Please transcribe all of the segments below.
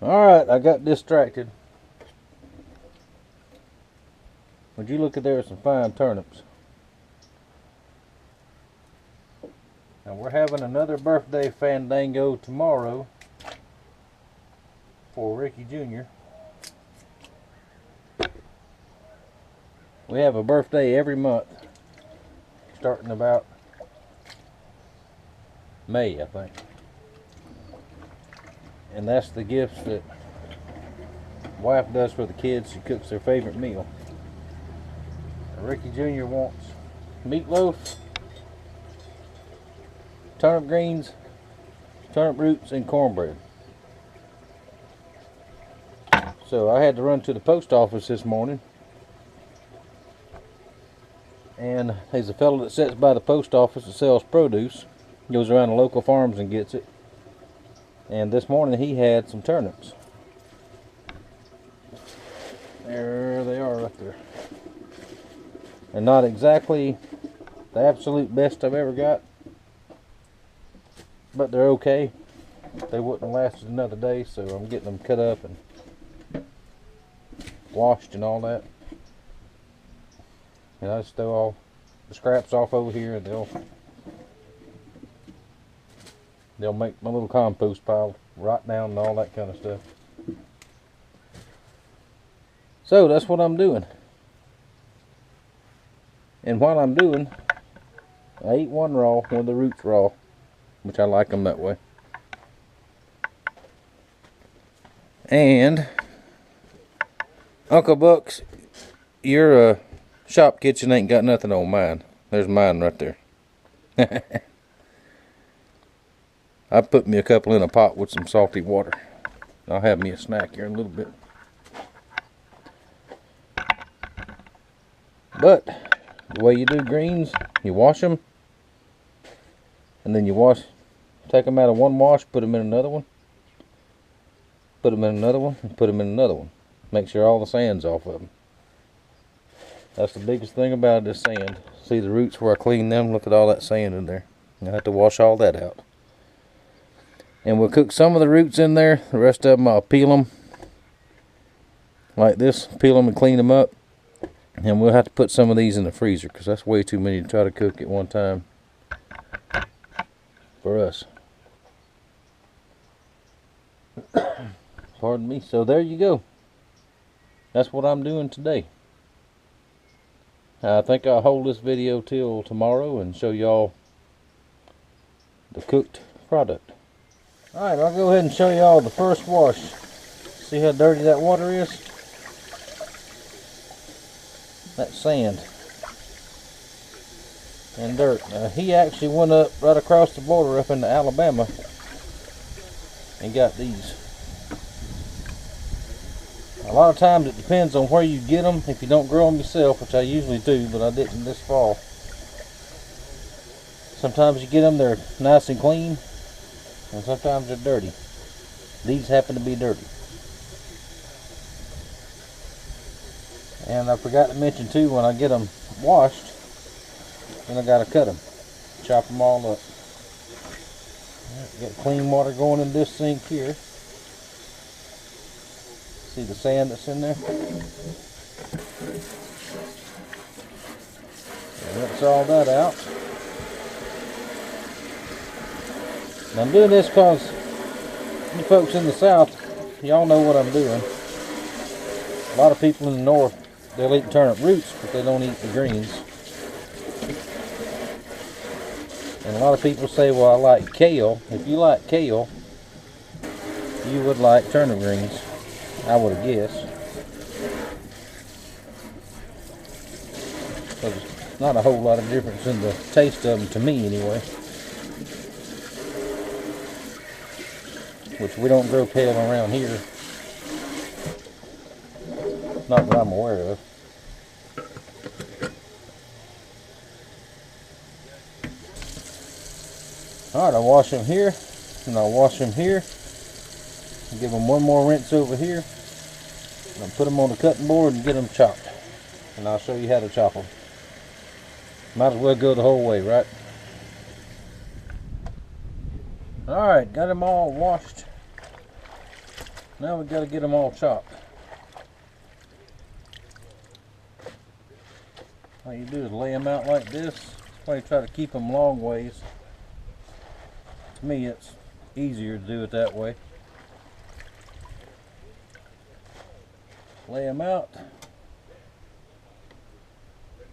Alright, I got distracted. Would you look at there, some fine turnips. Now we're having another birthday fandango tomorrow for Ricky Jr. We have a birthday every month, starting about May, I think. And that's the gifts that wife does for the kids. She cooks their favorite meal. Ricky Jr. wants meatloaf, turnip greens, turnip roots, and cornbread. So I had to run to the post office this morning, and there's a fellow that sits by the post office that sells produce, goes around the local farms and gets it. And this morning he had some turnips. There they are right there. And not exactly the absolute best I've ever got, but they're okay. They wouldn't have lasted another day, so I'm getting them cut up and washed and all that. And I just throw all the scraps off over here, and they'll make my little compost pile, rot down and all that kind of stuff. So that's what I'm doing. And while I'm doing, I ate one raw, one of the roots raw, which I like them that way. And Uncle Bucks, your shop kitchen ain't got nothing on mine. There's mine right there. I put me a couple in a pot with some salty water. I'll have me a snack here in a little bit. But the way you do greens, you wash them, and then you take them out of one wash, put them in another one, put them in another one, and put them in another one. Make sure all the sand's off of them. That's the biggest thing about it, is sand. See the roots where I clean them? Look at all that sand in there. I have to wash all that out. And we'll cook some of the roots in there. The rest of them I'll peel them like this, peel them and clean them up. And we'll have to put some of these in the freezer, because that's way too many to try to cook at one time for us. Pardon me. So there you go. That's what I'm doing today. I think I'll hold this video till tomorrow and show y'all the cooked product. Alright, I'll go ahead and show y'all the first wash. See how dirty that water is? That's sand and dirt. Now, he actually went up right across the border up into Alabama and got these. A lot of times it depends on where you get them. If you don't grow them yourself, which I usually do, but I didn't this fall. Sometimes you get them, they're nice and clean, and sometimes they're dirty. These happen to be dirty. And I forgot to mention too, when I get them washed, then I gotta cut them, chop them all up. Got clean water going in this sink here. See the sand that's in there? And rinse all that out. And I'm doing this because you folks in the south, y'all know what I'm doing. A lot of people in the north, they'll eat turnip roots, but they don't eat the greens. And a lot of people say, well, I like kale. If you like kale, you would like turnip greens, I would have guessed. So there's not a whole lot of difference in the taste of them, to me anyway. Which we don't grow kale around here. Not that I'm aware of. Alright, I'll wash them here, and I'll wash them here. And give them one more rinse over here. And I'll put them on the cutting board and get them chopped. And I'll show you how to chop them. Might as well go the whole way, right? Alright, got them all washed Now we got to get them all chopped. All you do is lay them out like this. That's why you try to keep them long ways. To me, it's easier to do it that way. Lay them out.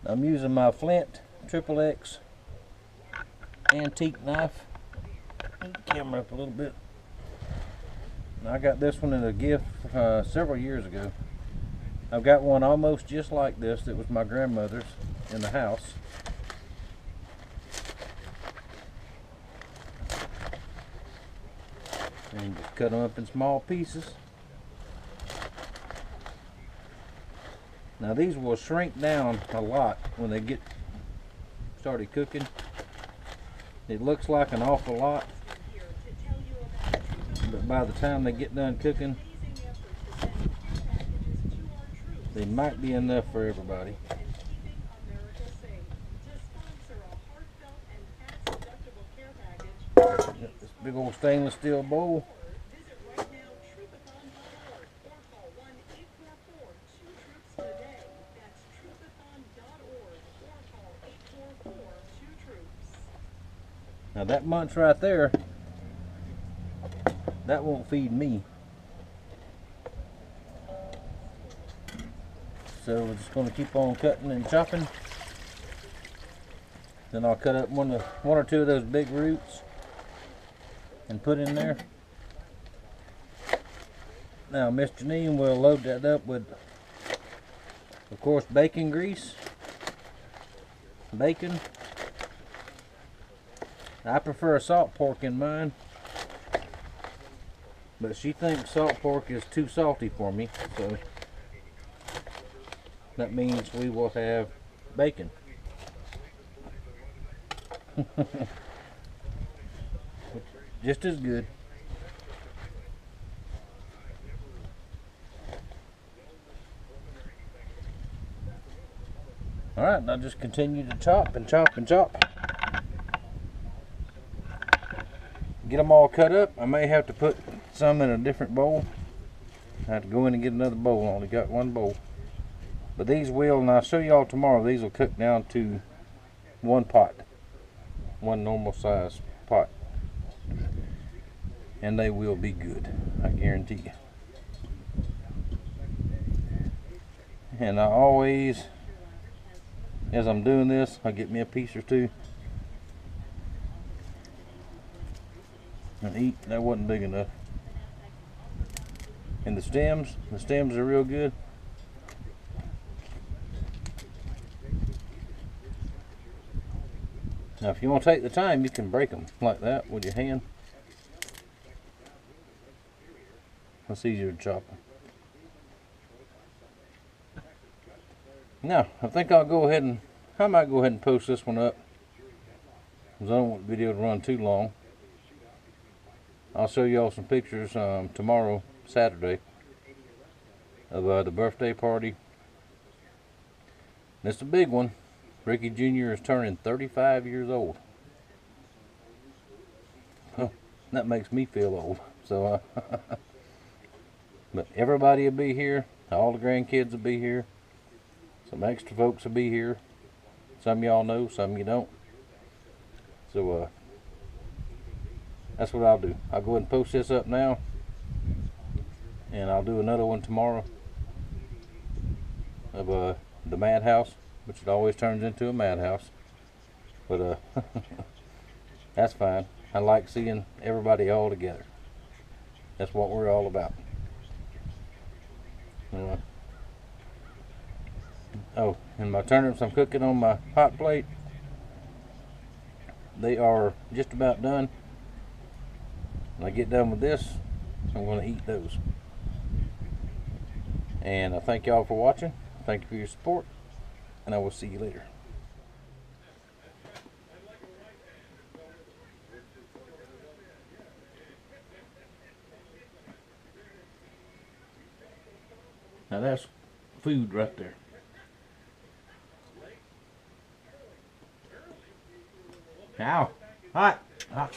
I'm using my Flint XXX antique knife. Move the camera up a little bit. I got this one in a gift several years ago. I've got one almost just like this that was my grandmother's in the house. And just cut them up in small pieces. Now these will shrink down a lot when they get started cooking. It looks like an awful lot, but by the time they get done cooking, they might be enough for everybody. Got this big old stainless steel bowl. Now that munch right there, that won't feed me. So we're just going to keep on cutting and chopping. Then I'll cut up one or two of those big roots and put in there. Now Miss Janine will load that up with, of course, bacon grease, bacon. I prefer a salt pork in mine, but she thinks salt pork is too salty for me, so that means we will have bacon. Just as good. Alright, I'll just continue to chop and chop and chop. Get them all cut up. I may have to put some in a different bowl. I have to go in and get another bowl. I only got one bowl. But these will, and I'll show y'all tomorrow, these will cook down to one pot. One normal size pot. And they will be good, I guarantee you. And I always, as I'm doing this, I get me a piece or two and eat. That wasn't big enough. And the stems are real good. Now if you want to take the time, you can break them like that with your hand. It's easier to chop them. Now I think I might go ahead and post this one up, because I don't want the video to run too long. I'll show y'all some pictures tomorrow, Saturday, of the birthday party. And it's a big one. Ricky Jr. is turning 35 years old. That makes me feel old. So, but everybody will be here. All the grandkids will be here. Some extra folks will be here. Some y'all know, some you don't. So, that's what I'll do. I'll go ahead and post this up now, and I'll do another one tomorrow of the madhouse, which it always turns into a madhouse. But that's fine. I like seeing everybody all together. That's what we're all about. Oh, and my turnips I'm cooking on my hot plate, they are just about done. When I get done with this, I'm going to eat those. And I thank y'all for watching. Thank you for your support, and I will see you later. Now that's food right there. Ow! Hot! Hot!